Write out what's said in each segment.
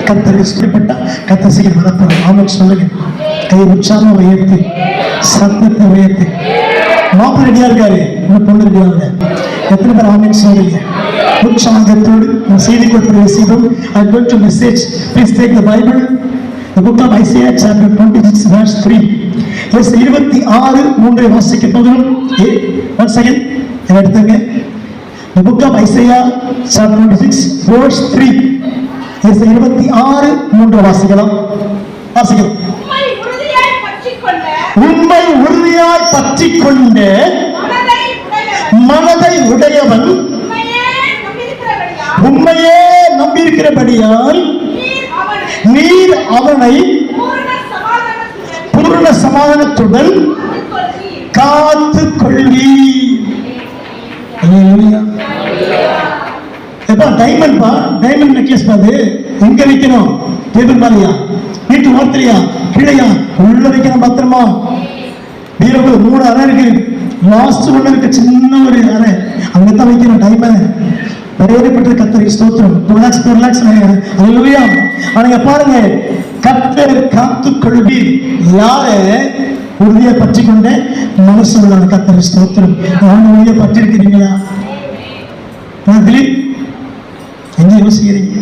கர்த்தருக்கு சொல்லப்பட்ட கர்த்தர் சீக்கிரம் வரப்போறார். ஆமென் சொல்லுங்க. கையை உற்சாகமா உயர்த்தி, சத்தத்தை உயர்த்தி. மாப்பிள்ளை ரெடியா இருக்காரு, இன்னும் பொண்ணு ரெடியா இருக்க. எத்தனை பேர் ஆமென் சொல்றீங்க? உற்சாகத்தோடு நான் செய்தி கொடுக்கிற விஷயம். I am going to message. Please take the Bible. The book of Isaiah chapter 26 verse 3. Verse 26:3 வாசிக்க போகிறோம். One second. எடுத்துங்க. The book of Isaiah chapter 26 verse 3. Verse 26:3 வாசிக்கலாம். வாசிக்கலாம். உண்மை உறுதியாய் பற்றிக்கொண்ட மனதை உடையவன் உண்மையே நம்பியிருக்கிறபடியால் நீர் அவனை பூர்ண சமாதானத்துடன் காத்துக் கொள்வீர். டைமண்ட் பா, டைமண்ட் நெக்லஸ் பாது எங்க வைக்கணும்? டேபிள் மேலையா, வீட்டு ஓரத்திலையா, கீழையா? உள்ள வைக்கணும் பத்திரமா. வீரர்கள் 3 அறை இருக்கு, லாஸ்ட் ஒண்ணு இருக்கு, சின்ன ஒரு அறை, அங்கதான் வைக்கணும் டைமண்ட். பெரியப்பட்ட கர்த்தருக்கு ஸ்தோத்திரம். 2 lakhs 4 lakhs அல்லேலூயா. ஆனா பாருங்க, கர்த்தர் காத்துக் கொள்வீர். யாரை உறுதியை பற்றி கொண்ட மனசு உள்ள கர்த்தருக்கு ஸ்தோத்திரம். நான் உறுதியை பற்றி இருக்கிறீங்களா? எங்க யோசிக்கிறீங்க?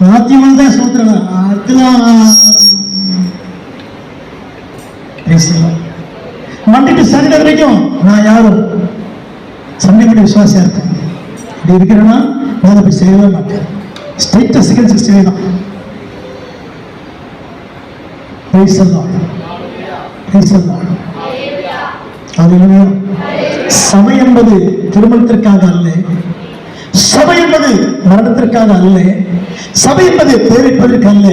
நாத்தியமாக தான் ஸ்தோத்திரம். அதுதான் மண்டே டு சண்டே வரைக்கும் நான் யாரும் சண்டே மட்டும் விசுவாசியா இருக்கேன். இப்படி இருக்கிறேன்னா நான் அப்படி செய்யவே மாட்டேன். ஸ்ட்ரெயிட்டா செகண்ட் 60 தான். சபை என்பது திருமணத்திற்காக அல்ல, சபை என்பது மரணத்திற்காக அல்ல, சபை என்பது பேரிப்பதற்கு அல்ல.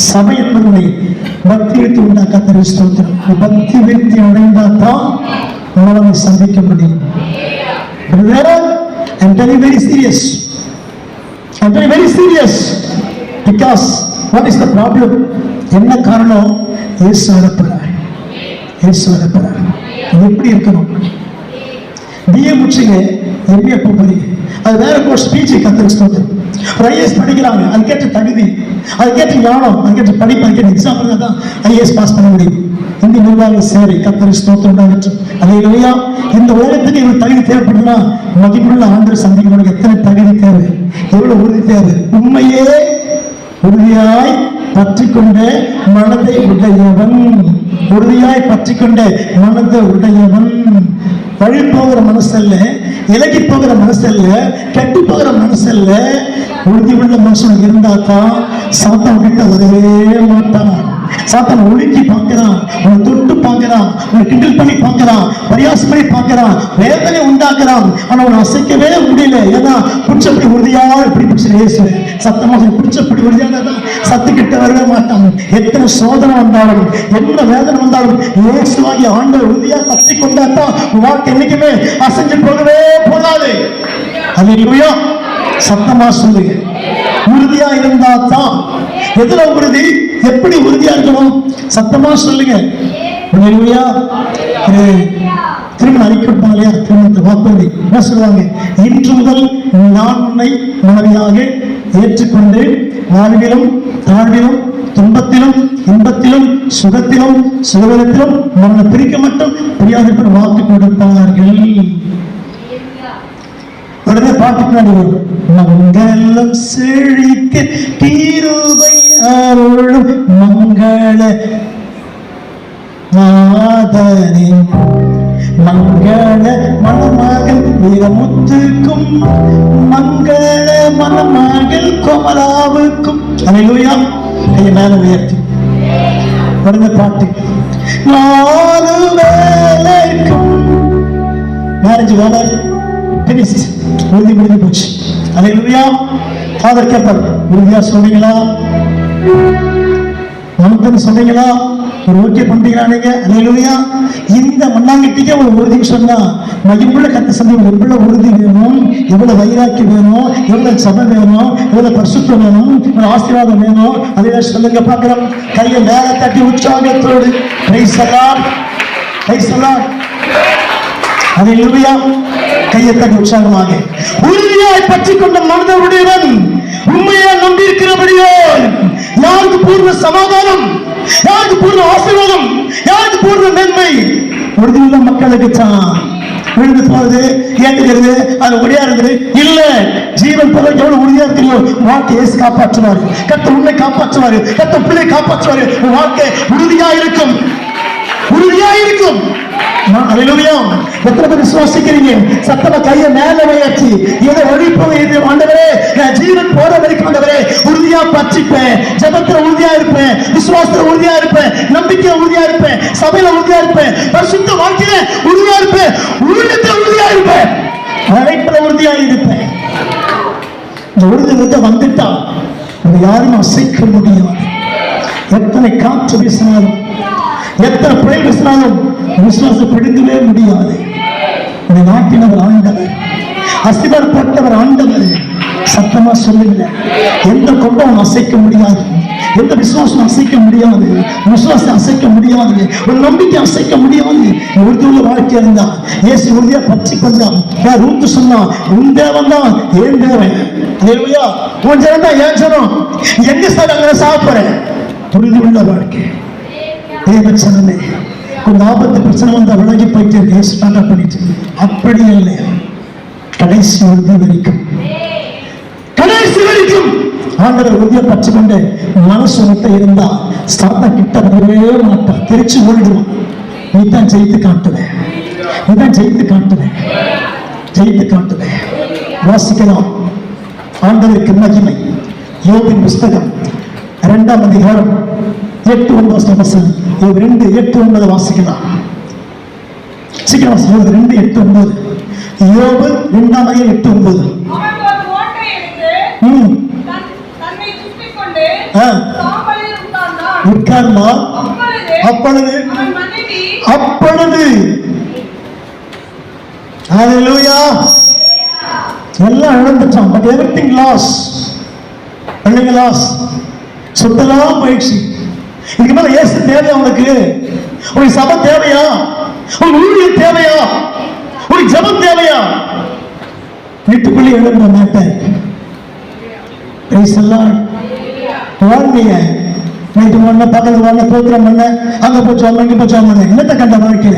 சபை என்பதை பக்தி விருத்தி உண்டாக்க தெரிவித்தோம். பக்தி விருத்தி அடைந்தால்தான் நம்மளை சந்திக்க முடியும். I'm very very serious. I'm very very serious because what is the problem? என்ன காரணம்? இயேசு வரப்போறார். இயேசு வரப்போறார். எப்படி இருக்கணும்? பிஏ முடிச்சுங்க, எம்ஏ போறீங்க, அது வேற கோர்ஸ், பிஜி கத்துக்கிட்டு ஒரு ஐஏஎஸ் படிக்கிறாங்க, அதுக்கேற்ற தகுதி, அதுக்கேற்ற ஞானம், அதுக்கேற்ற படிப்பு, அதுக்கேற்ற எக்ஸாம் தான் ஐஏஎஸ் பாஸ் பண்ண முடியும். இந்த நிர்வாக சேவை கர்த்தருக்கு ஸ்தோத்திரம் உண்டாகட்டும். அல்லேலூயா. இந்த உலகத்துக்கு இவ்வளவு தகுதி தேவைப்படுதுன்னா மகிமையுள்ள ஆண்டவரை சந்திக்கணும். எத்தனை தகுதி தேவை, எவ்வளவு உறுதி தேவை. உண்மையே உறுதியாய் பற்றிக்கொண்ட மனதை உடையவன், உறுதியாய் பற்றிக்கொண்ட மனதை உடையவன். வழி போகிற மனசல்ல, இலகி போகிற மனசல்ல, கெட்டு போகிற மனசல்ல. உறுதி உள்ள மனுஷன் இருந்தா தான் சாத்தான் கிட்ட வரவே மாட்டான். சாத்தான் ஒழுக்கி பார்க்கிறான், உன்னை தொட்டு பார்க்கிறான், உன்னை கிண்டல் பண்ணி பார்க்கிறான், பரியாசம் பண்ணி பார்க்கிறான், வேதனை உண்டாக்குறான். ஆனா உன்னை அசைக்கவே முடியல. ஏன்னா பிடிச்சப்படி உறுதியாக இப்படி பிடிச்ச இயேசு சத்தமாக பிடிச்சப்படி உறுதியாக தான் சத்துக்கிட்ட வரவே மாட்டான். எத்தனை சோதனை வந்தாலும், என்ன வேதனை வந்தாலும் இயேசுவாகி ஆண்டவர் உறுதியாக பற்றி கொண்டாதான் வாழ்க்கை என்னைக்குமே அசைஞ்சு போகவே போகாது. அல்லேலூயா. சத்தமா சொல்லுங்க. உறுதியா இருந்தா தான். எதுல உறுதி? எப்படி உறுதியா இருக்கணும்? சத்தமா சொல்லுங்க. அல்லேலூயா. திருமணம் அறிக்கைப்பாங்க இல்லையா? திருமணத்தை வாக்குறுதி என்ன சொல்லுவாங்க? இன்று முதல் நான் உன்னை மனைவியாக ஏற்றுக்கொண்டு வாழ்விலும் தாழ்விலும் துன்பத்திலும் இன்பத்திலும் சுகத்திலும் சுகவீனத்திலும் நம்மளை பிரிக்க மட்டும் பிரியாத வாக்கு கொடுப்பார்கள். உடனே பாட்டுக்கு மங்களம் செழிக்க கிருபை அருளும் மங்கள நாதனின் மங்கள மணமகள் வீரமுத்துக்கும் மங்கள மணமகள் கோமலாவுக்கும். அல்லேலூயா. கையை மேல உயர்த்தி உடனே பாட்டு. 4 வேளைக்கும் மேரேஜ் வேலை உறுதி முடிஞ்சு போச்சு. அல்லேலூயா. ஃபாதர் கேட்பார், உறுதியா சொன்னீங்களா? நமக்கு சொன்னீங்களா? ஒரு ஓகே பண்றீங்களா நீங்க? அல்லேலூயா. இந்த மண்ணாங்கட்டிக்கே ஒரு உறுதின்னு சொன்னா மகிமுள்ள கத்த சந்தி எவ்வளவு உறுதி வேணும், எவ்வளவு வைராக்கி வேணும், எவ்வளவு சபை வேணும், எவ்வளவு பரிசுத்தம் வேணும், எவ்வளவு ஆசீர்வாதம் வேணும். அதே சொல்லுங்க பார்க்கிறோம். கையை மேல தட்டி உற்சாகத்தோடு praise the Lord, praise the Lord. Hallelujah. கையை தட்டி உற்சாகமாக உறுதியாய் பற்றி கொண்ட மனதுடையவன் உண்மையா நம்பி இருக்கிறபடியோ யாருக்கு பூர்ண சமாதானம், யாருக்கு பூர்ண ஆசீர்வாதம், யாருக்கு பூர்ண நன்மை? உறுதியுள்ள மக்களுக்கு தான். விழுந்து போறது, ஏற்றுகிறது, அது ஒடியா இருக்குது இல்ல. ஜீவன் போல எவ்வளவு உறுதியா இருக்கிறீங்களோ வாழ்க்கை இயேசு காப்பாற்றுவாரு. கர்த்தர் உன்னை காப்பாற்றுவாரு, கர்த்தர் பிள்ளை காப்பாற்றுவாரு. வாழ்க்கை உறுதியா இருக்கும், உறுதியா இருக்கும். அல்லேலூயா. எத்தனை பேர் விசுவாசிக்கிறீங்க? சத்தமா கையை மேல உயர்த்தி இதை ஒழிப்போம். ஆண்டவரே, நான் ஜீவன் போற வரைக்கும் ஆண்டவரே உறுதியா பற்றிப்பேன், ஜெபத்துல உறுதியா இருப்பேன், விசுவாசத்துல உறுதியா இருப்பேன், நம்பிக்கையில உறுதியா இருப்பேன், சபையில உறுதியா இருப்பேன், பரிசுத்த வாழ்க்கையில உறுதியா இருப்பேன், ஊழியத்துல உறுதியா இருப்பேன், அழைப்புல உறுதியா இருப்பேன். இந்த உறுதி வந்துட்டா யாரும் அசைக்க முடியாது. எத்தனை காற்று வீசினாலும், எத்தனை புயல் வீசினாலும் விசுவாசம் பிடிக்கவே முடியாது. இந்த நாட்டினவர் ஆண்டவர், அஸ்திவாரம் போட்டவர் ஆண்டவர். சத்தமா சொல்லுங்க, எந்த கொம்பம் அசைக்க முடியாது, எந்த விசுவாசம் அசைக்க முடியாது, விசுவாசம் அசைக்க முடியாது, ஒரு நம்பிக்கை அசைக்க முடியாது. உறுதியுள்ள வாழ்க்கை இருந்தா இயேசு உறுதியா பற்றி கொண்டான். ரூத்து சொன்னா, உன் தேவன் தான் ஏன் தேவன், உன் ஜனம் தான் ஏன் ஜனம், எங்க சார் அங்க சாப்பிடுறேன். உறுதியுள்ள வாழ்க்கை. தேவச்சனமே, கொஞ்சம் ஆபத்து பிரச்சனை வந்தா விலகி போயிட்டு பண்ணிட்டு, அப்படி இல்லை. கடைசி உறுதி வரைக்கும், கடைசி வரைக்கும் ஆண்டவர் உறுதியை பற்றி கொண்டு மனசு மட்டும் இருந்தா ஸ்தான கிட்ட வரவே மாட்டான், திருச்சி ஓடிடுவான். நீ தான் ஜெயித்து காட்டுவேன், நீ தான் ஜெயித்து காட்டுவேன், ஜெயித்து காட்டுவேன். வாசிக்கலாம். ஆண்டவருக்கு மகிமை. யோபின் புஸ்தகம் 2ஆம் அதிகாரம் 8-9 வசனம். 2:8-9 வாசிக்கலாம். சீக்கிரம் வாசிக்கலாம். 2:8-9. யோபு 2ஆம் அதிகாரம் 8-9. உட்கார்ந்தா அப்பொழுது ஹல்லேலூயா, எல்லாம் இழந்துட்டான். பட் எவ்ரிதிங் லாஸ், லாஸ், சொத்தெல்லாம் போயிடுச்சு. இதுக்கு மேல இயேசு தேவையா உனக்கு? உனக்கு சபை தேவையா? உனக்கு ஊழியம் தேவையா? உனக்கு ஜெபம் தேவையா? வீட்டுக்குள்ளே எழுத மாட்டேன். வாழ்க்கைய நைட்டு பண்ண, பக்கத்துல பண்ண, தோத்திரம் பண்ண, அங்க போச்சோம், இங்க போச்சோம், என்னத்தை கண்ட வாழ்க்கையில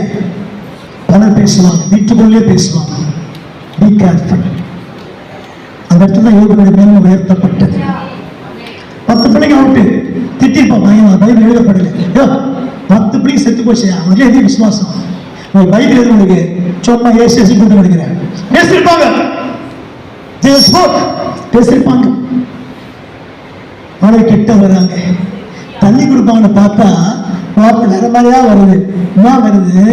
பலர் பேசுவாங்க, வீட்டுக்குள்ளே பேசுவாங்க. Be careful. அந்த இடத்துல யோபனுடைய மேன்மை உயர்த்தப்பட்டது. 10 பிள்ளைங்க அவுட்டு திட்டிருப்பான். பைபிள் எழுதப்படலை. 10 பிள்ளைங்க செத்து போச்சு. அவங்களே எது விசுவாசம்? பைபிள் எது உங்களுக்கு? சும்மா ஏசி போட்டு நினைக்கிறேன். பேசிருப்பாங்க, பேசிருப்பாங்க. மழை கிட்ட வராங்க, தண்ணி கொடுப்பாங்கன்னு பார்த்தா வார்த்தை வேற மாதிரியா வருது. என்ன வருது?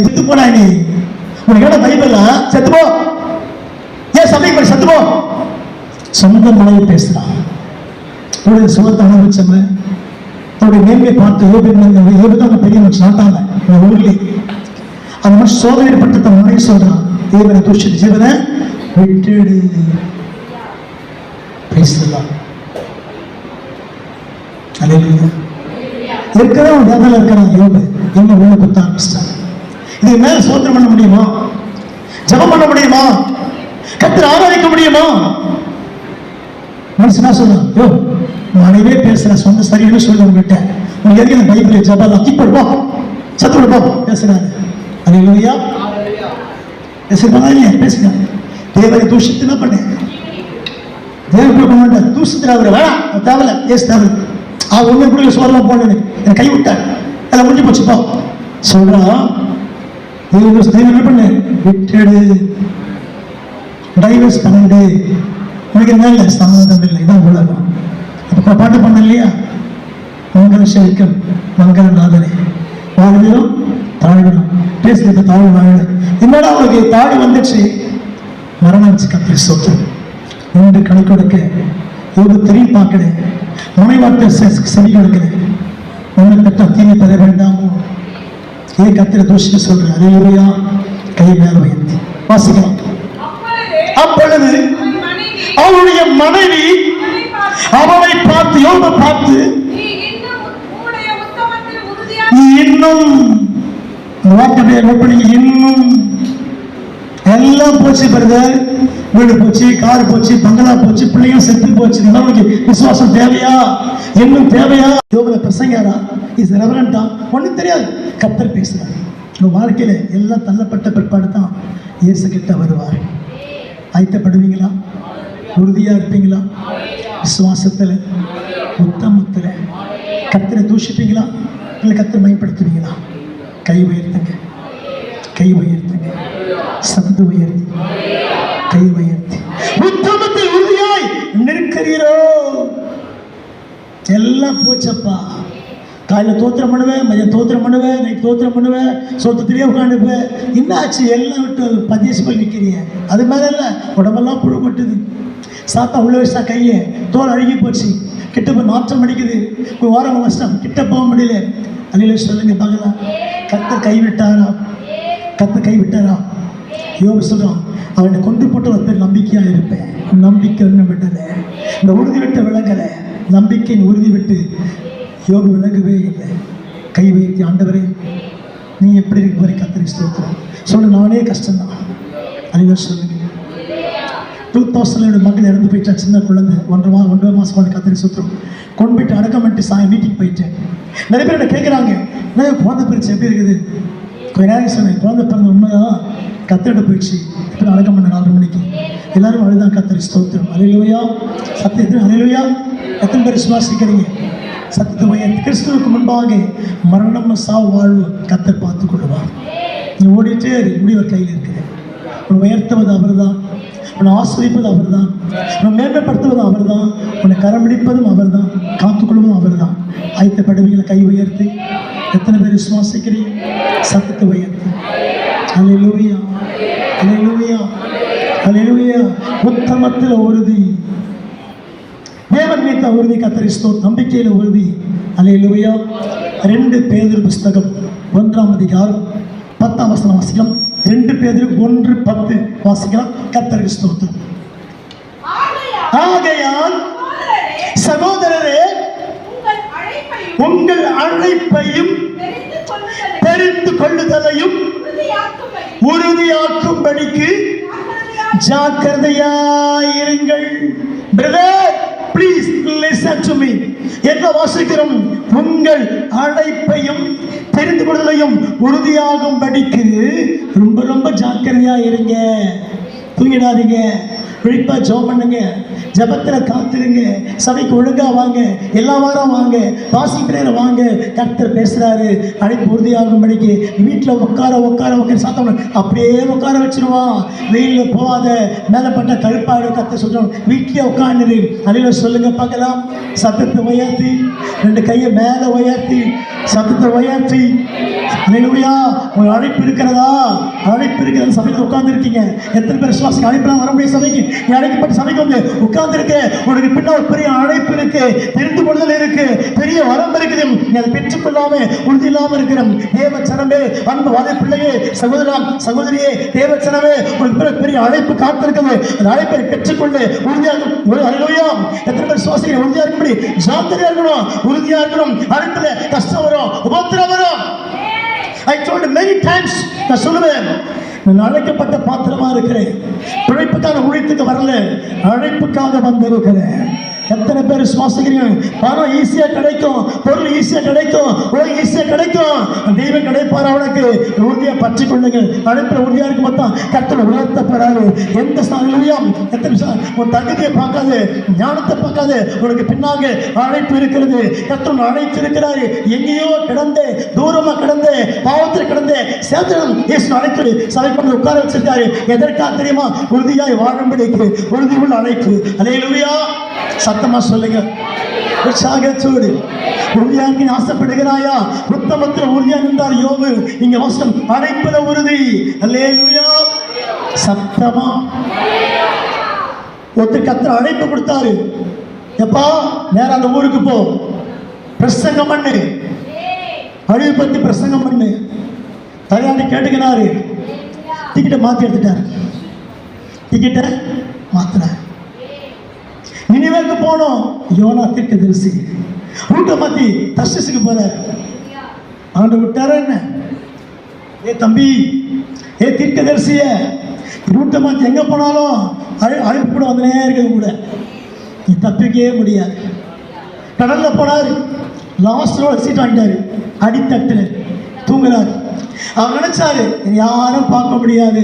செத்து போடா நீ, உனக்கு பைபிளா? செத்துப்போ, ஏன் சபைக்கு செத்துப்போ. சொந்த மனைவி பேசுறான். அவருடைய சுகத்தை அனுபவிச்சவன், அவருடைய மேன்மை பார்த்து யோபிதான் பெரிய சாட்டாங்க ஊர்லேயே. அந்த மாதிரி சோதனைப்பட்ட தன் மனைவி சொல்றான், தேவனை தூஷித்து ஜீவனை விட்டுடு. பேசலாம். இருக்கிறவன் வேதனை இருக்கிறான். யோபு என்ன உள்ள குத்த ஆரம்பிச்சிட்டாங்க. இதுக்கு மேல சோதனை பண்ண முடியுமா? ஜபம் பண்ண முடியுமா? கர்த்தரை ஆராதிக்க முடியுமா? மனுஷனா சொல்றான், யோ மனைவே பேசுறேன், சொந்த சரின்னு சொல்லி உங்ககிட்ட உங்க எதுக்கு இந்த பைபிள் ஜபம் கிப்பா சத்து விடுப்பா பேசுறாரு. அல்லேலூயா. பேசுறாங்க, பேசுங்க. தேவனை தூஷித்து என்ன பண்ணேன்? தேவன் தூஷித்து அவரை வேணாம், தேவையில்ல, ஏசு தேவை. ஒண்ணு கூட சோழலாம் போனேன், என்னை கை விட்டார், எல்லாம் முடிஞ்சு போச்சுப்பா சொல்றான். தேவன் என்ன பண்ண? விட்டுடு, டைவர்ஸ் பண்ணிடு. உனக்கு என்ன இல்லை, சம்பந்தம் இல்லை, இதான் உலகம். அப்ப பாட்டு பண்ண இல்லையா? மங்கள சேவிக்கும் மங்கள நாதனே, வாழ்விலும் தாழ்விலும் பேசுறது தாழ்வு வாழ. என்னடா அவனுக்கு தாழ்வு வந்துச்சு, மரணம் வச்சு கத்திரி சொத்து நின்று கணி கொடுக்க இவங்க திரும்பி பார்க்கல, மனைவார்த்தை செவி கொடுக்கல. உன்னை பெற்ற தீமை தர வேண்டாமோ? ஏன் கத்திர தூஷிக்க சொல்ற? அல்லேலூயா. கை மேல உயர்த்தி வாசிக்கலாம். அப்பொழுது அவனுடைய மனைவி அவனை பார்த்து, யோபை பார்த்து, இன்னும் இன்னும் எல்லாம் போச்சு பிரதர், வீடு போச்சு, கார் போச்சு, பங்களா போச்சு, பிள்ளைங்க செத்து போச்சு. நமக்கு விசுவாசம் தேவையா? இன்னும் தேவையா? யோபுல பிரசங்காரா, இஸ் ரெவரண்டா, ஒன்றும் தெரியாது. கர்த்தர் பேசுறார். உங்க வாழ்க்கையில எல்லாம் தள்ளப்பட்ட பிற்பாடு தான் இயேசு கிட்ட வருவார். ஆயத்தப்படுவீங்களா? உறுதியா இருப்பீங்களா? விசுவாசத்துல, உத்தமத்துல கர்த்தரை தூஷிப்பீங்களா இல்லை கர்த்தரை பயன்படுத்துவீங்களா? கை உயர்த்துங்க, கை உயர்த்துங்க, சப்த உயர்த்தி, கை உயர்த்தி. உத்தமத்தில் உறுதியாய் நிற்கிறீரோ? எல்லாம் போச்சப்பா. காலையில் தோத்திரம் பண்ணுவேன், மதியம் தோத்திரம் பண்ணுவேன், நைட் தோத்திரம் பண்ணுவேன், சொத்தத்திலேயே உட்காந்துப்பேன். என்ன ஆச்சு? எல்லாம் விட்டு பந்தேசி போய் நிற்கிறீங்க. அது மேலே இல்லை, உடம்பெல்லாம் புழு கொட்டுது. சாத்தா உள்ள வச்சா கையை தோல் அழுகி போச்சு, கிட்ட போய் நாற்றம் அடிக்குது. ஒரு வாரம் கஷ்டம், கிட்ட போக முடியல. அலையில சொல்லுங்க பார்க்கலாம். கர்த்தர் கைவிட்டாரா? கர்த்தர் கைவிட்டாரா? யோபு சொல்றான், அவனை கொண்டு போட்டு ஒரு பேர் நம்பிக்கையா இருப்பேன். நம்பிக்கை ஒன்றும் விட்டல, இந்த உறுதி விட்டு விலகலை. நம்பிக்கையின் உறுதி விட்டு யோபு விலகவே இல்லை. கை வைத்து, ஆண்டவரே நீ எப்படி இருக்க போறீங்க? கர்த்தரை ஸ்தோத்திரம் சொல்லு. நானே கஷ்டம்தான். அலையில சொல்லுங்க. 2000 மகள் இறந்து போயிட்டா, சின்ன குழந்தை, 1.5 மாதம் குழந்தை. கர்த்தரை ஸ்தோத்திரம். கொண்டு போயிட்டு அடக்கம் பண்ணிட்டு சாயம் வீட்டுக்கு போயிட்டேன். நிறைய பேர் என்ன கேட்குறாங்க, நான் குழந்தை பிரிச்சு எப்படி இருக்குது? கொஞ்ச நேரம் சொன்னேன், குழந்தை பிறந்த உண்மைதான். கத்தரிட போயிடுச்சு. இப்போ அடக்கம் பண்ண 4 மணிக்கு. எல்லாரும் அழுதான். கர்த்தரை ஸ்தோத்திரம். அல்லேலூயா. சத்தியத்தில் அல்லேலூயா. எத்தனை பேர் விசுவாசிக்கிறீங்க? சத்தியத்தை உயர்த்தி. கிறிஸ்துவுக்கு முன்பாக மரணம், சாவு, வாழ்வு கர்த்தர் பார்த்து கொள்வார். நீ ஓடிட்டே முடிவர் கையில் இருக்குது. உன்னை உயர்த்துவது அவர் தான், உன்னை ஆஸ்வதிப்பது அவர் தான், உன்னை மேன்மைப்படுத்துவது அவர் தான், உன்னை கரம்பிடிப்பதும் அவர் தான், காத்துக்கொள்வதும் அவர் தான். ஆயத்தப்படுவீங்களை கை உயர்த்தி. எத்தனை பேர் விசுவாசிக்கிறீங்க? சத்தத்தை உயர்த்தி. அல்லேலூயா, அல்லேலூயா, அல்லேலூயா. உத்தமத்தில் உறுதி, தேவன் மீத்த உறுதி. கர்த்தரை ஸ்தோத்திரம். நம்பிக்கையில் உறுதி. அல்லேலூயா. 2 பேதுரு புஸ்தகம் 1ஆம் அதிகாரம் 10ஆம் வசனம் வாசிக்கலாம். 2 பேதுரு 1:10 வாசிக்கலாம். கர்த்தருக்கு ஸ்தோத்திரம். ஆகையால் சகோதரரே, உங்கள் அழைப்பையும் தெரிந்து கொள்ளுதலையும் உறுதியாக்கும்படிக்கு ஜாக்கிரதையாயிருங்கள். Brother, please listen to me. என்ன வாசிக்கிறோம்? உங்கள் அழைப்பையும் தெரிந்து கொள்ளுதலையும் உறுதியாகும்படிக்கு ரொம்ப ரொம்ப ஜாக்கிரதையா இருங்க. தூங்கிடாதீங்க. விழிப்பா ஜெபம் பண்ணுங்க. ஜெபத்தில் காத்துருங்க. சபைக்கு ஒழுங்கா வாங்க. எல்லா வாரம் வாங்க. வாசிக்கிறேன் வாங்க. கர்த்தர் பேசுறாரு. அழைப்பு உறுதியாகும்படிக்கு. வீட்டில் உட்கார சாத்தவன அப்படியே உட்கார வச்சிருவான். வெயிலில் போகாத, மேலப்பட்ட கருப்பாடு. கர்த்தர் சொல்றோம், வீட்டிலே உட்காந்துரு. அலையில சொல்லுங்க பார்க்கலாம். சத்தத்தை உயர்த்தி, 2 கையை மேலே உயர்த்தி, சத்தத்தை உயர்த்தி. அல்லேலூயா. ஒரு அழைப்பு இருக்கிறதா? அழைப்பு இருக்கிறது. சபையில் உட்கார்ந்து இருக்கீங்க. எத்தனை பேர் விசுவாசிக்க அழைப்பெல்லாம் வர முடியும்? சபைக்கு நீ அழைக்கப்பட்ட சபைக்கு வந்து உட்கார்ந்து இருக்க. உனக்கு பின்னால் ஒரு பெரிய அழைப்பு இருக்கு, தெரிந்து கொள்ளுதல் இருக்கு, பெரிய வரம் இருக்குது. நீ அதை பெற்றுக்கொள்ளாம உறுதி இல்லாம இருக்கிற தேவச்சனமே, அன்பு வாத பிள்ளையே, சகோதரா சகோதரியே, தேவச்சனமே, உனக்கு பெரிய அழைப்பு காத்திருக்கிறது. அந்த அழைப்பை பெற்றுக்கொண்டு உறுதியாக. அல்லேலூயா. எத்தனை பேர் விசுவாசிக்க உறுதியா இருக்கும்படி ஜாக்கிரதையா இருக்கணும், உறுதியா இருக்கணும். அழைப்புல கஷ்டம் வரும், உபத்திரம் வரும். I told you many times, நான் சொல்லுவேன், நான் அழைக்கப்பட்ட பாத்திரமா இருக்கிறேன். பிழைப்புக்கான உழைத்துக்கு வரல, அழைப்புக்காக வந்திருக்கிறேன். எத்தனை பேர் விசுவாசிக்கிறீங்க? பணம் ஈஸியா கிடைக்கும், பொருள் ஈஸியா கிடைக்கும், உலகம் ஈஸியா கிடைக்கும். தெய்வம் கிடைப்பார். அவனுக்கு உறுதியா பற்றி கொள்ளுங்க. அழைப்புல உறுதியா இருக்கும் போது தான் கர்த்தர் உயர்த்தப்படாது. எந்த ஸ்தானம்? எத்தனை உன் தகுதியை பார்க்காது, ஞானத்தை பார்க்காது. உனக்கு பின்னாக அழைப்பு இருக்கிறது. கர்த்தர் அழைப்பு இருக்கிறாரு. எங்கேயோ கிடந்து, தூரமா கிடந்து, பாவத்தில் கிடந்து சேர்த்தனும் இயேசு அழைப்பு சபை கொண்டு உட்கார வச்சிருக்காரு. எதற்காக தெரியுமா? உறுதியாய் வாழும்படிக்கு. உறுதி உள்ள அழைப்பு. அல்லேலூயா. சத்தமா சொல்லுங்க. உற்சாகத்தோடு. உறுதியாக ஆசைப்படுகிறாயா? உத்தமத்தில் உறுதியாக நின்றார் யோபு. இங்க வாசம் அழைப்புல உறுதி. அல்லேலூயா. சத்தமா. ஒருத்தர் கர்த்தர் அழைப்பு கொடுத்தாரு. எப்பா, நேரம் அந்த ஊருக்கு போ, பிரசங்கம் பண்ணு, அழிவு பத்தி பிரசங்கம் பண்ணு. தயாரி கேட்டுக்கிறாரு. டிக்கெட்டை மாத்தி எடுத்துட்டாரு. டிக்கெட்டை மாத்தினார். நினிவேக்கு போனோம். யோனா தீர்க்கதரிசி ரூட்டை மாத்தி தர்ஷீசுக்கு போறாரு. ஆண்டு விட்டாரா என்ன? ஏ தம்பி, ஏ தீர்க்கதரிசிய, ரூட்டை மாற்றி எங்கே போனாலும் அழைப்பு கூட வந்துனே இருக்கிறது கூட, நீ தப்பிக்கவே முடியாது. கடலில் போனார், லாஸ்ட் ரோட சீட் வாங்கிட்டாரு, அடித்தட்டில் தூங்குறாரு. அவர் நினைச்சாரு யாரும் பார்க்க முடியாது,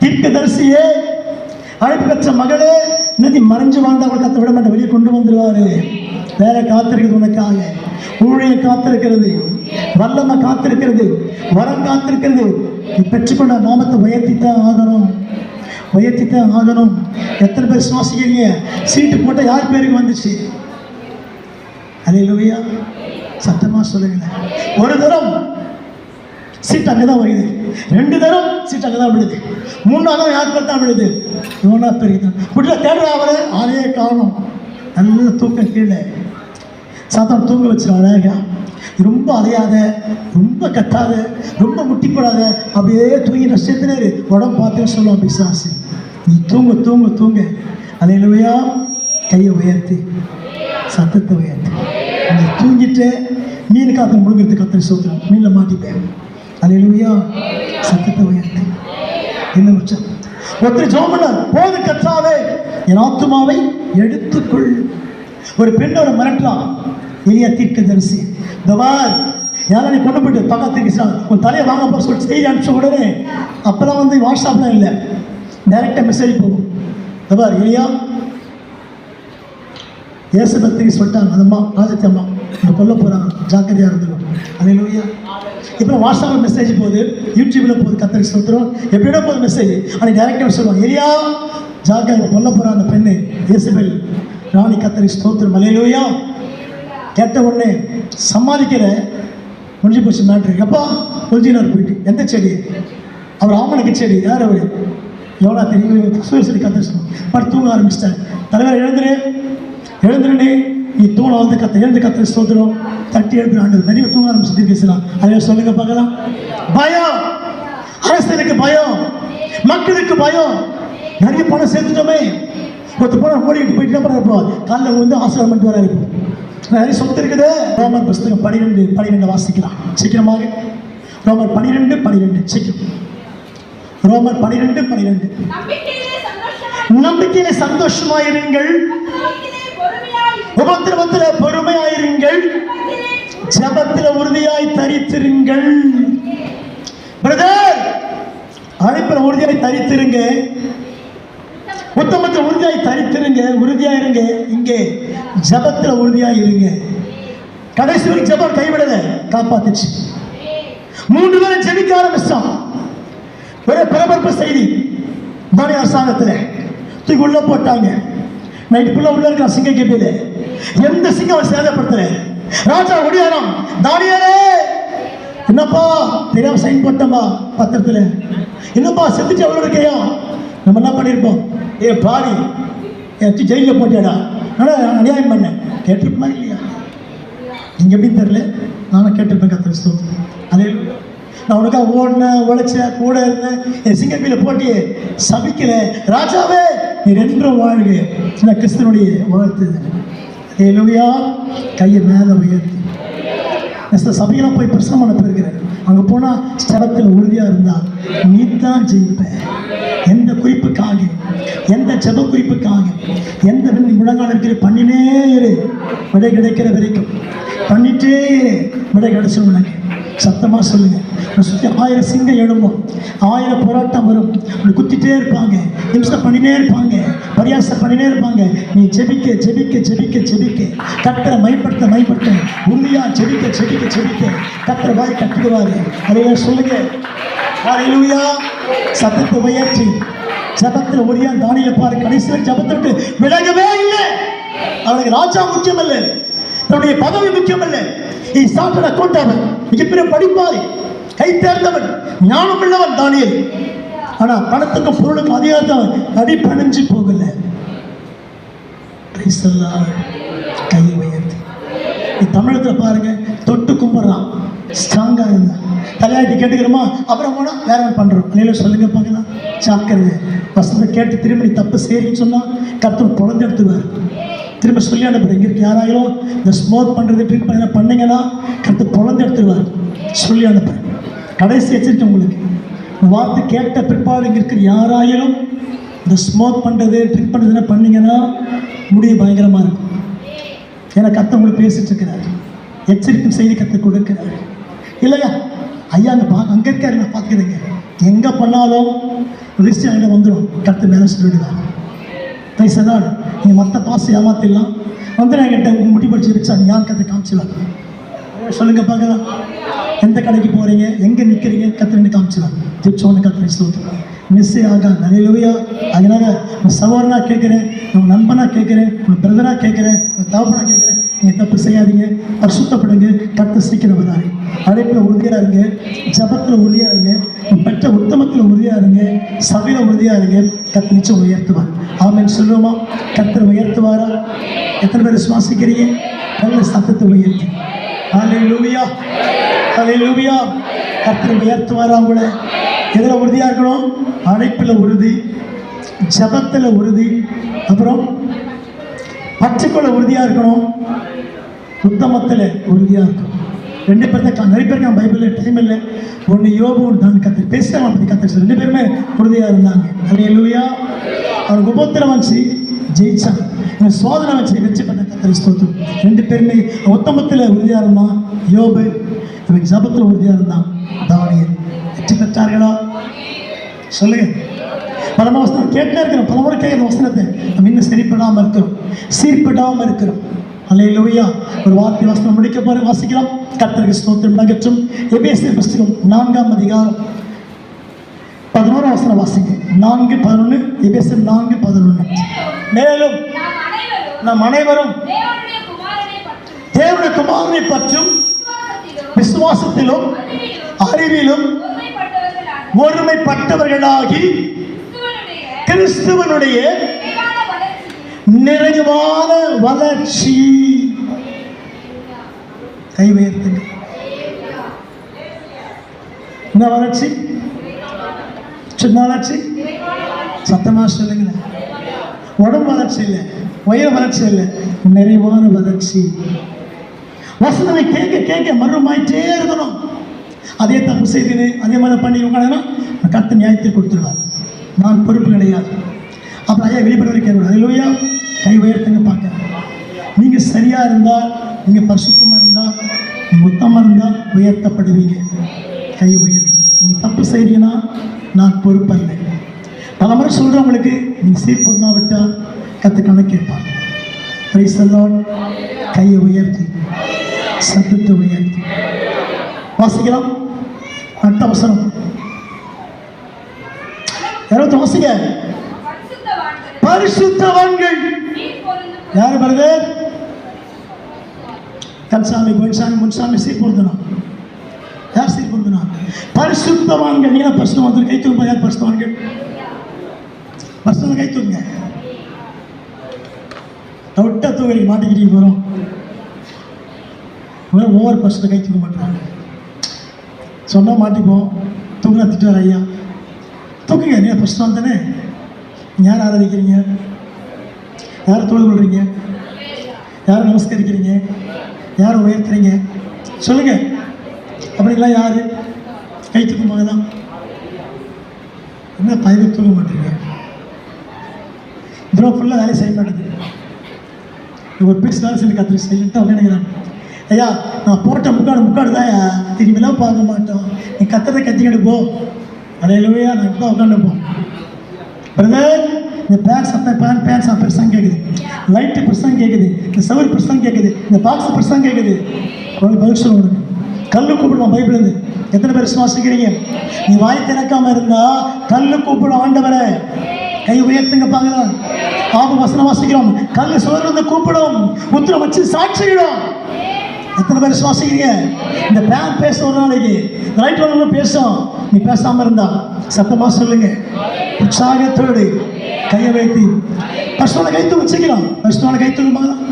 தீர்க்கதரிசியே, அழைப்பு பெற்ற மகளே, நதி மறைஞ்சு வாழ்ந்தா அவளை கத்த விட மாட்டேன், வெளியே கொண்டு வந்துடுவாரு. வேற காத்திருக்கிறது உனக்காக, ஊழியம் காத்திருக்கிறது, வல்லமை காத்திருக்கிறது, வரம் காத்திருக்கிறது. நீ பெற்றுக்கொண்ட நாமத்தை உயர்த்தித்தான் ஆகணும், உயர்த்தித்தான் ஆகணும். எத்தனை பேர் சுவாசிக்கிறீங்க? சீட்டு போட்டால் யார் பேருக்கு வந்துச்சு? அல்லேலூயா, சத்தமாக சொல்லுங்களேன். ஒரு தரம் சீட் அங்கே தான் வருது, 2 தரம் சீட் அங்கே தான் விழுது, 3ஆவது யார் பேர் தான் விழுது? யோனா பேருக்கு தான். வீட்டில் தேடுற அவரை ஆளையே காணும். நல்ல தூக்கம் கீழே சாத்தான் தூங்க வச்சிடும் அழகா. ரொம்ப அலையாத, ரொம்ப கத்தாத, ரொம்ப முட்டி போடாத, அப்படியே தூங்கி நஷ்டத்தினரு உடம்பு பார்த்து சொல்லுவான் பிசாசு, நீ தூங்க தூங்க தூங்க. அல்லேலூயா, கையை உயர்த்தி சத்தத்தை உயர்த்தி. நீ தூங்கிட்டு மீன் காற்று முழுங்கிறது கத்திரி சோத்திரம், மீனில் மாட்டிப்பேன். அல்லேலூயா, சத்தத்தை உயர்த்தி. என்ன முடிச்சா ஒருத்தர் ஜெபம் பண்ணார், போது கர்த்தாவே என் ஆத்துமாவை எடுத்துக்கொள். ஒரு பெண்ணோட மிரட்டலாம், எலியா தீர்க்கதரிசி, தவார் யாரும் நீ கொண்டு போயிட்டு பக்கத்துக்கு உன் தலையை வாங்க போக சொல்லிட்டு செய்தி அனுப்பிச்ச உடனே, அப்போதான் வந்து வாட்ஸ்அப்லாம் இல்லை, டைரெக்டாக மெசேஜ் போகும். தவார் எலியா ஏசபத்திரிக்கு சொல்லிட்டாங்க, அந்தம்மா ராஜத்தி அம்மா இங்கே கொல்ல போகிறாங்க, ஜாக்கிரதையாக இருந்துடும். அல்லேலூயா. இப்போ வாட்ஸ்அப்பில் மெசேஜ் போகுது, யூடியூப்பில் போகுது, கத்தரிக்கு சொல்கிறோம், எப்படியோ போகுது மெசேஜ். ஆனால் டைரெக்டாக சொல்லுவாங்க, எலியா ஜாக்கிரதை கொல்ல போகிறான் அந்த பெண்ணு ஏசபெல் ராணி, கத்தரிக்கு ஸ்தோத்திரம். அல்லேலூயா. கேட்ட உடனே சமாளிக்கிற முடிஞ்சு போச்சு மேட்ரு. எப்பா ஒரிஜினல் போயிட்டு எந்த செடி? அவர் ஆமனுக்கு செடி. யார் அவர்? எவ்வளோ தெரியும், சூரியசடி கத்தரிசனம். பட் தூங்க ஆரம்பிச்சிட்டார். தலைவர் எழுந்துரு எழுந்துருனே, நீ தூணை வந்து எழுந்து கத்திரி ஸ்தோத்திரம், தட்டி எழுப்புற ஆண்டு நிறைய தூங்க ஆரம்பிச்சு பேசலாம். அதை சொல்லுங்க பார்க்கலாம். பயம், அரசியலுக்கு பயம், மக்களுக்கு பயம். நிறைய பணம் சேர்த்துட்டோமே, ஒருத்த பணம் ஓடிட்டு போயிட்டு அப்புறம் இருப்போம், காலையில் வந்து ஆசிரியர் பண்ணிட்டு வர இருப்போம். நிறைய சொத்து இருக்குது. ரோமர் புஸ்தகம் 12 வாசிக்கலாம் சீக்கிரமாக. ரோமர் 12 சீக்கிரம். ரோமர் 12 நம்பிக்கையிலே சந்தோஷமாயிருங்கள், உபத்திரவத்தில் பொறுமையாயிருங்கள், ஜெபத்தில் உறுதியாய் தரித்திருங்கள். பிரதர், அழைப்பில் உறுதியாய் தரித்திருங்க, உத்தமத்தில் உறுதியாய் தரித்திருங்க, உறுதியாயிருங்க. இங்கே ஜெபத்தில் உறுதியாய் இருங்க. கடைசி வரைக்கும் ஜெபம் கைவிடல, காப்பாத்துச்சு. 3 பேரும் ஜெபிக்க ஆரம்பிச்சான். ஒரே பரபரப்பு செய்தி தானே அரசாங்கத்தில் தூக்கி உள்ள போட்டாங்க. நைட்டுக்குள்ள உள்ள இருக்கிற சிங்க கேட்பீல, எந்த சிங்கம் அவன் சேதப்படுத்தல. ராஜா ஒடியாராம், தானியேலே என்னப்பா தெரியாம சைன் போட்டோம்பா பத்திரத்தில், என்னப்பா செத்துட்டு எவ்வளோ இருக்கையா? நம்ம என்ன பண்ணியிருப்போம், ஏ பாடி என் ஜெயிலில் போட்டியாடா, ஆனால் அநியாயம் பண்ணேன். கேட்டிருப்பா இல்லையா? நீங்கள் எப்படின்னு தெரியல, நானும் கேட்டிருப்பேன். கத்திரி ஸ்தோத்திரம். அதே நான் உனக்காக ஓடினேன், உழைச்சேன், கூட இருந்தேன், என் சிங்கப்பீல போட்டி சபிக்கல. ராஜாவே நீ ரெண்டும் வாழ்க. நான் கிறிஸ்தனுடைய வாழ்த்து. அல்லேலூயா. கையை மேலே உயர்த்தி சபையெல்லாம் போய் பிரசனம் பண்ண போயிருக்கிறேன். அங்கே போனால் ஸ்தலத்தில் உறுதியாக இருந்தால் நீ தான் ஜெயிப்ப. எந்த குறிப்புக்காக, எந்த ஜெப குறிப்புக்காக, எந்த முழங்கால் இருக்கிற பண்ணினே இரு, விடை கிடைக்கிற வரைக்கும் பண்ணிட்டே இரு, விடை கிடைச்சிடும் உனக்கு. சத்தமாக சொல்லுங்க. சுற்றி 1000 சிங்கம் எழும்பும், 1000 போராட்டம் வரும், குத்திட்டே இருப்பாங்க, இம்சை பண்ணினே இருப்பாங்க, பரியாசம் பண்ணினே இருப்பாங்க. நீ ஜெபிக்க ஜெபிக்க ஜெபிக்க ஜெபிக்க, கத்தரை மைப்படுத்த உண்மையா ஜெபிக்க ஜெபிக்க ஜெபிக்க கத்தரை வாய் கட்டுடுவாரு. அதையா சொல்லுங்க. அல்லேலூயா. சத்தத்தை உயர்த்தி ஜபத்தில் ஒரியா தானியேலை பாரு, கடைசியில் ஜபத்திற்கு விலகவே இல்லை. அவனுக்கு ராஜா முக்கியம் இல்லை, தன்னுடைய பதவி முக்கியம் இல்லை. சாட்டட கொண்டவன், மிகப்பெரிய படிப்பாரி, கை தேர்ந்தவன், ஞானம் உள்ளவன் தானியேல். ஆனா பணத்துக்கும் பொருளுக்கும் அதிகாரத்தவன் அடி பணிஞ்சு போகல. கையை உயர்த்தி தமிழகத்தில் பாருங்க, தொட்டு கும்பிட்றான், ஸ்ட்ராங்கா இருந்தான். தலையாட்டி கேட்டுக்கிறோமா, அப்புறம் போனா வேற பண்றோம். நீங்களும் சொல்லுங்க பார்க்கலாம். சாக்கிறது வசனத்தை கேட்டு திரும்பி தப்பு செய்யணும்னு சொன்னா கர்த்தர் பொழந்து எடுத்துவார். திரும்ப சொல்லி அனுப்புறேன். இங்கே இருக்கு யாராயிரும் இந்த ஸ்மோக் பண்ணுறது ட்ரிங்க் பண்ண பண்ணீங்கன்னா கருத்து பொழந்து எடுத்துருவார். சொல்லி அனுப்புறேன். கடைசி எச்சரிக்கை உங்களுக்கு. இந்த வார்த்தை கேட்ட பிற்பாடு இங்கே இருக்கிற யாராயிலும் இந்த ஸ்மோக் பண்ணுறது ட்ரிங்க் பண்ணுறதுன்னா பண்ணிங்கன்னா முடிவு பயங்கரமாக இருக்கும். ஏன்னா கத்த உங்களுக்கு பேசிட்டு இருக்கிறார், எச்சரிக்கும் செய்தி கற்று கொடுக்கிறார் இல்லையா? ஐயா அங்கே இருக்காரு, நான் பார்த்துக்கிறேங்க. எங்கே பண்ணாலும் லிஸ்ட் அங்கே வந்துடும், கற்று மேலே சொல்லிடுவார். பைசதான் நீங்கள் மற்ற பாசை ஏமாத்திடலாம் வந்து நான் என்கிட்ட முடி படிச்சு வச்சா நீ யார் கற்று காமிச்சிடலாம். சொல்லுங்க பார்க்கலாம். எந்த கடைக்கு போகிறீங்க, எங்கே நிற்கிறீங்க, கற்றுன்னு காமிச்சிடலாம். திருச்சோன்னு கற்று சொல்லுங்க, மிஸ்ஸே ஆகா நிறைய. அதனால நான் சகோதரனாக கேட்குறேன், உங்கள் நண்பனாக கேட்குறேன், உங்கள் பிரதராக கேட்குறேன், உங்கள் தகப்பனாக கேட்குறேன், நீங்கள் தப்பு செய்யாதீங்க, பரிசுத்தப்படுங்க. கற்று சீக்கிரம் வராரு. அழைப்பில் உறுதியாக இருங்க, ஜபத்தில் உறுதியாக இருங்க, பெற்ற உத்தமத்தில் உறுதியாக இருங்க, சபையில் உறுதியாக இருங்க. கற்று நிச்சயம் உயர்த்துவார். ஆமென் சொல்லுவோமா? கர்த்தர் உயர்த்துவாரா? எத்தனை பேர் விசுவாசிக்கிறீங்க? நல்ல சத்தத்தை உயர்த்து. ஹல்லேலூயா, ஹல்லேலூயா. கர்த்தர் உயர்த்துவாரா? கூட எதில் உறுதியாக இருக்கணும்? அழைப்பில் உறுதி, ஜபத்தில் உறுதி, அப்புறம் பச்சைக்குள்ள உறுதியாக இருக்கணும், உத்தமத்தில் உறுதியாக இருக்கணும். ரெண்டு பேர்த்த நிறைய பேருக்கு பைபிளில் டைம் இல்லை. ஒன்று யோபு, நான் கற்று பேசுகிறேன் பற்றி கற்று ரெண்டு பேருமே உறுதியாக இருந்தாங்க. ஹல்லேலூயா. அவனுக்கு உபத்திரம் வச்சு ஜெயிச்சான், சோதனை வச்சு வெற்றி பண்ண கர்த்தரை ஸ்தோத்திரம். ரெண்டு பேருமே உத்தமத்தில் உறுதியாக இருந்தான் யோபு, இவன் ஜபத்தில் உறுதியாக இருந்தான் தானியேல். வெற்றி பெற்றார்களா? சொல்லுங்க. பலமுறை வசனம் கேட்டே இருக்கிறோம், பலமுறை கேட்குற வசனத்தை நம்ம இன்னும் சரிப்படாமல் இருக்கிறோம், சீர்படாமல் இருக்கிறோம். ஹல்லேலூயா. ஒரு வார்த்தை வசனம் முடிக்க போற வாசிக்கலாம். கர்த்தருக்கு ஸ்தோத்திரம் நகற்றும். எபேசியர் புஸ்தகம் 4ஆம் அதிகாரம் 11ஆம் வசனம் வாசிங்க. 4:11. எபேசியர் 4:11. மேலும் நாம் அனைவரும் தேவனுடைய குமாரனை பற்றும் விசுவாசத்திலும் அறிவிலும் ஒருமைப்பட்டவர்களாகி கிறிஸ்துவனுடைய நிறைவான வளர்ச்சி. கை உயர்த்துங்க. என்ன வளர்ச்சி? சின்ன வளர்ச்சி? சத்தமா சொல்லுங்க. உடம்பு வளர்ச்சி இல்லை, உயர வளர்ச்சி இல்லை, நிறைவான வளர்ச்சி. வசனத்தை கேட்க கேட்க மறுமாயிட்டே இருக்கணும். அதே தப்பு செய்துன்னு அதே மாதிரி பண்ணி உட்காந்துன்னா கர்த்தர் நியாயத்தை கொடுத்துருவார். நான் பொறுப்பு கிடையாது. அப்புறம் ஐயா வெளிப்படவே கேட்கணும். ஹல்லேலூயா. கை உயர்த்துங்க பார்க்க. நீங்கள் சரியாக இருந்தால், நீங்கள் பரிசுத்தமாக இருந்தால், உத்தமமாக இருந்தால் உயர்த்தப்படுவீங்க. கை உயர்த்து. நீங்கள் தப்பு செய்றீங்கன்னா நான் பொறுப்பல்ல. பல முறை சொல்கிறவங்களுக்கு நீங்கள் சீர்பொருந்தா விட்டால் கற்று கணக்கு கேட்பார். Price the Lord. கையை உயர்த்தி, சத்தத்தை உயர்த்தி வாசிக்கலாம். அடுத்த வசனம் 20 வாசிங்க. பரிசுத்தவான்கள் யாரு பிரதர்? கன்சாமி, கோயின்சாமி, முன்சாமி சீர் பொருந்தணும். யார் சீர் பொருந்தணும்? பரிசுத்தவான்கள். நீங்க பரிசுத்தவான்கள் கை தூங்க. யார் பரிசுத்தவான்கள்? பரிசுத்த கை தூங்க. தொட்ட தூங்கி மாட்டிக்கிட்டீங்க போகிறோம். ஒவ்வொரு பரிசுத்த கை தூக்க மாட்டாங்க. சொன்னால் மாட்டிப்போம், தூங்கினா திட்டுவார் ஐயா. தூக்குங்க. நீங்கள் பரிசுத்தவான் தானே? யார் ஆராதிக்கிறீங்க? யார் தொழுது கொள்றீங்க? யார் நமஸ்கரிக்கிறீங்க? யார் உயர்த்துறீங்க? சொல்லுங்க. அப்படிங்களா? யாரு கை தூக்குமாக தான்? என்ன பயவை தூக்க மாட்டீங்க? இதெல்லாம் ஃபுல்லாக வேலை செய்ய மாட்டேங்குது. ஒரு பீஸ் வேலை செய்ய கற்று செய்யிட்டு நினைக்கிறாங்க. ஐயா நான் போட்ட முக்காடு தான் திரும்பிலாம் பார்க்க மாட்டோம். நீ கத்துறதை கத்திக்கிட்டு போ. ஹல்லேலூயா. நான் இப்போ தான் உட்காந்துப்போம். பிரதர் இந்த பேக் சத்தம் பேன் சாப்பிட்டு பெருசாக கேட்குது, லைட்டு பெருசாக கேட்குது, இந்த சவுர் பெருசாக கேட்குது, இந்த பாக்ஸ் பெருசாக கேட்குது. பதில் சொல்லுங்க. கல்லு கூப்பிடுவான் பைபிள்லேருந்து. எத்தனை பேர் விசுவாசிக்கிறீங்க? நீ வாய் திறக்காம இருந்தா கல்லு கூப்பிடும் ஆண்டவரை. கை உயர்த்துங்க பார்க்கலாம். ஆபு வசனம் வாசிக்கிறோம். கல்லு சுவர்ந்து கூப்பிடும், உத்திரம் வச்சு சாட்சியிடும். எத்தனை பேர் விசுவாசிக்கிறீங்க? இந்த பேன் பேச ஒரு நாளைக்கு ரைட் ஒன்று பேசும். நீ பேசாமல் இருந்தா சத்தமாக சொல்லுங்க. உற்சாகத்தோடு கையை வைத்து பரிசுத்தவான்களை கை தூக்க வச்சுக்கலாம். பரிசுத்தவான்களை கை தூக்க பார்க்கலாம்.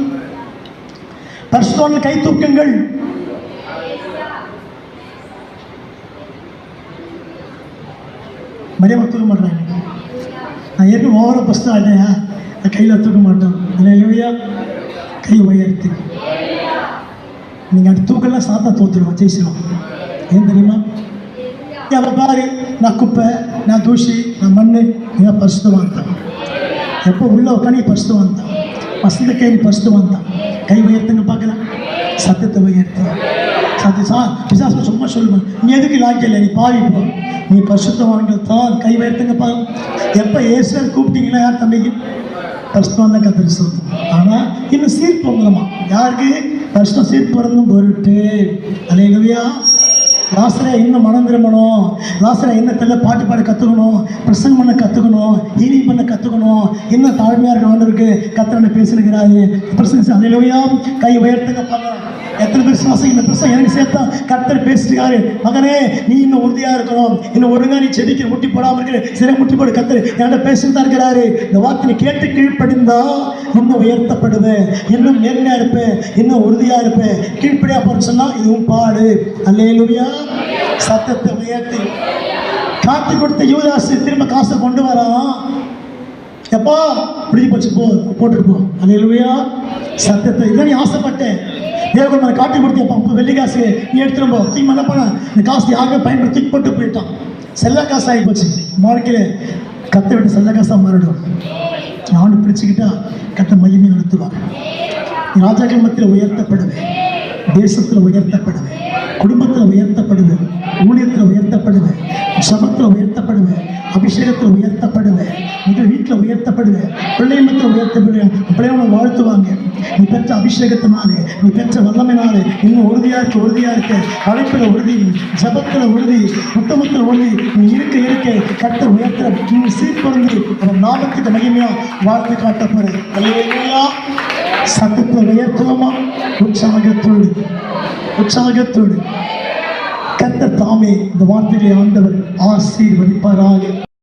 பரிசுத்தவான்களை கை தூக்குங்கள். மரியாதை தூக்க மாட்டேறாங்க. நான் ஏற்கனவே ஓவர பஸ்தான் இல்லையா, நான் கையில் தூக்க மாட்டோம். இல்லையா? கை உயர்த்தி நீங்கள் அப்படி தூக்கலாம். சாத்தா தோத்துருவோம், ஜெயிச்சிடும். ஏன் தெரியுமா? எப்போ பாரு நான் குப்பை, நான் தூசி, நான் மண், நான் பரிசுத்தவான் தான். எப்போ உள்ள உட்காந்து பரிசுத்தவான் தான். வசந்த கையில் பரிசுத்தவான் தான். கை உயர்த்துங்க பார்க்கலாம். சத்தத்தை உயர்த்து. பிசாசு சும்மா சொல்லுவேன், நீ எதுக்கு லாய்க்கல, நீ பாவி போ, நீ பரிசுத்தவான்கள் தான். கை உயர்த்துங்க பாருங்க. எப்போ இயேசுவை கூப்பிட்டீங்களா யார் தம்பிக்கு? பரிசுத்தவான் தான் கத்தரி சொல்லுவோம். ஆனால் இன்னும் சீர்ப்பு வந்துடுமா யாருக்கு? பரிசுத்தம் சீர்ப்பு வரணும் பொருட்டு. அல்லேலூயா. லாசரை இன்னும் மனம் திரும்பணும். லாசரை இன்னும் தெல்ல பாட்டு பாட கற்றுக்கணும், பிரசங்கம் பண்ண கற்றுக்கணும், ஹீலிங் பண்ண கற்றுக்கணும். இன்னும் தாழ்மையாக இருக்க ஆண்டவருக்கு கத்தரனை பேசினுக்கிறாரு. பிரசங்க அல்லேலூயா. கை உயர்த்துங்க பார்க்கலாம். எத்தனை பேர் சுவாசம் இந்த பிரசங்கம் எனக்கு சேர்த்தா கர்த்தர் பேசிட்டுக்காரு. மகனே நீ இன்னும் உறுதியாக இருக்கணும், இன்னும் ஒழுங்கா நீ செடிக்க முட்டி போடாமல் இருக்கிற சிறை முட்டி போடு. கர்த்தர் என்கிட்ட பேசிட்டு தான் இருக்கிறாரு. இந்த வார்த்தை கேட்டு கீழ்ப்படிந்தா இன்னும் உயர்த்தப்படுவேன், இன்னும் நேர்மையாக இருப்பேன், இன்னும் உறுதியாக இருப்பேன். கீழ்ப்படியா போன்னு சொன்னா இதுவும் பாடு. அல்லேலூயா. சத்தத்தை உயர்த்தி காத்து கொடுத்த யூதாசு திரும்ப காசை கொண்டு வரான். எப்பா பிடிச்சி போச்சு, போட்டுட்டு போ. அல்லேலூயா. சத்தத்தை இதான் நீ ஆசைப்பட்டேன். தேவகுமார காட்டி கொடுத்தப்ப வெள்ளி காசு நீ எடுத்துட்டு போ. தீ என்ன பண்ண இந்த காசு யாருமே பயன்படுத்தி போட்டு போயிட்டான். செல்ல காசு ஆகி போச்சு. வாழ்க்கையில் கத்தை விட்டு செல்ல காசாக மாறிடும். அவனு பிடிச்சிக்கிட்டா கத்த மகிமை நடத்துவார். ராஜாக்கள் மத்தியில் உயர்த்தப்படுவேன், தேசத்தில் உயர்த்தப்படுவேன், குடும்பத்தில் உயர்த்தப்படுவேன், ஊழியத்தில் உயர்த்தப்படுவேன், சபத்தில் உயர்த்தப்படுவேன், அபிஷேகத்தில் உயர்த்தப்படுவேன், உங்கள் வீட்டில் உயர்த்தப்படுவேன், பிள்ளைமத்தில் உயர்த்தப்படுவேன். பிள்ளைகளை வாழ்த்துவாங்க. நீ பெற்ற அபிஷேகத்தினாலே, நீ பெற்ற வல்லமையினாலே இன்னும் உறுதியாக இருக்க அழைப்பில் உறுதி, ஜபத்தில் உறுதி, புத்தகத்தில் உறுதி. நீ இருக்க கர்த்தர் உயர்த்த நீ சீர்பொருந்தி அவன் நாமத்துக்கு மகிமையா வாழ்த்து காட்டப்படுது. அல்லேலூயா. சத்தத்தை உயர்த்துவோமா? உற்சாகத்தோடு கர்த்தர் தாமே இந்த வார்த்தைகளை ஆண்டவர் ஆசீர்வதிப்பாராக.